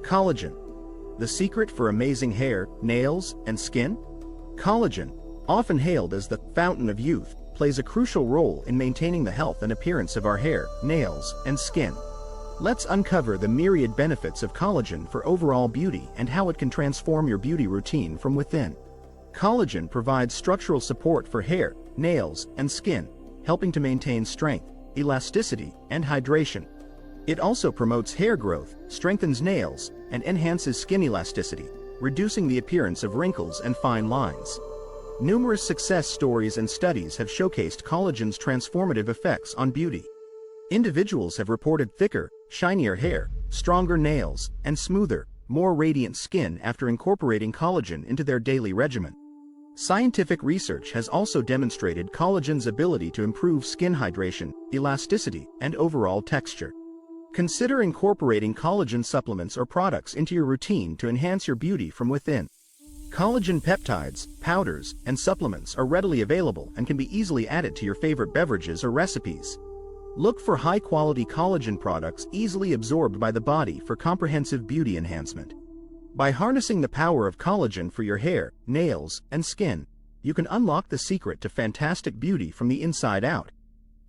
Collagen. The secret for amazing hair, nails, and skin? Collagen, often hailed as the fountain of youth, plays a crucial role in maintaining the health and appearance of our hair, nails, and skin. Let's uncover the myriad benefits of collagen for overall beauty and how it can transform your beauty routine from within. Collagen provides structural support for hair, nails, and skin, helping to maintain strength, elasticity, and hydration. It also promotes hair growth, strengthens nails, and enhances skin elasticity, reducing the appearance of wrinkles and fine lines. Numerous success stories and studies have showcased collagen's transformative effects on beauty. Individuals have reported thicker, shinier hair, stronger nails, and smoother, more radiant skin after incorporating collagen into their daily regimen. Scientific research has also demonstrated collagen's ability to improve skin hydration, elasticity, and overall texture. Consider incorporating collagen supplements or products into your routine to enhance your beauty from within. Collagen peptides, powders, and supplements are readily available and can be easily added to your favorite beverages or recipes. Look for high-quality collagen products easily absorbed by the body for comprehensive beauty enhancement. By harnessing the power of collagen for your hair, nails, and skin, you can unlock the secret to fantastic beauty from the inside out.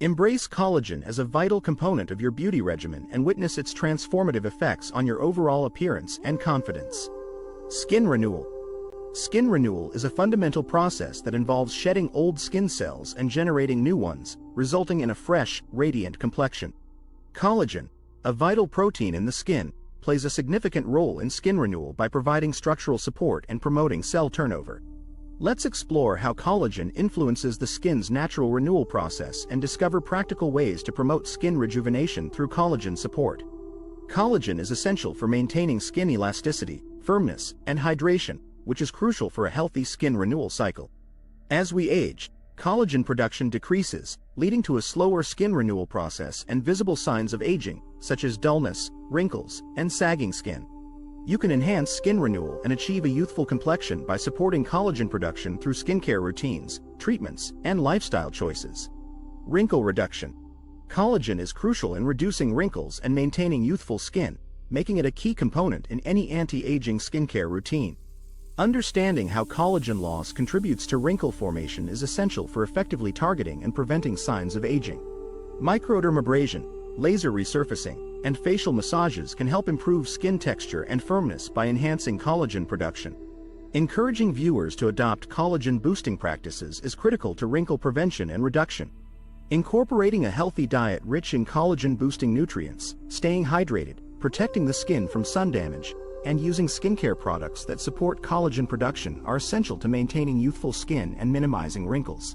Embrace collagen as a vital component of your beauty regimen and witness its transformative effects on your overall appearance and confidence. Skin renewal. Skin renewal is a fundamental process that involves shedding old skin cells and generating new ones, resulting in a fresh, radiant complexion. Collagen, a vital protein in the skin, plays a significant role in skin renewal by providing structural support and promoting cell turnover. Let's explore how collagen influences the skin's natural renewal process and discover practical ways to promote skin rejuvenation through collagen support. Collagen is essential for maintaining skin elasticity, firmness, and hydration, which is crucial for a healthy skin renewal cycle. As we age, collagen production decreases, leading to a slower skin renewal process and visible signs of aging, such as dullness, wrinkles, and sagging skin. You can enhance skin renewal and achieve a youthful complexion by supporting collagen production through skincare routines, treatments, and lifestyle choices. Wrinkle reduction. Collagen is crucial in reducing wrinkles and maintaining youthful skin, making it a key component in any anti-aging skincare routine. Understanding how collagen loss contributes to wrinkle formation is essential for effectively targeting and preventing signs of aging. Microdermabrasion, laser resurfacing, and facial massages can help improve skin texture and firmness by enhancing collagen production. Encouraging viewers to adopt collagen-boosting practices is critical to wrinkle prevention and reduction. Incorporating a healthy diet rich in collagen-boosting nutrients, staying hydrated, protecting the skin from sun damage, and using skincare products that support collagen production are essential to maintaining youthful skin and minimizing wrinkles.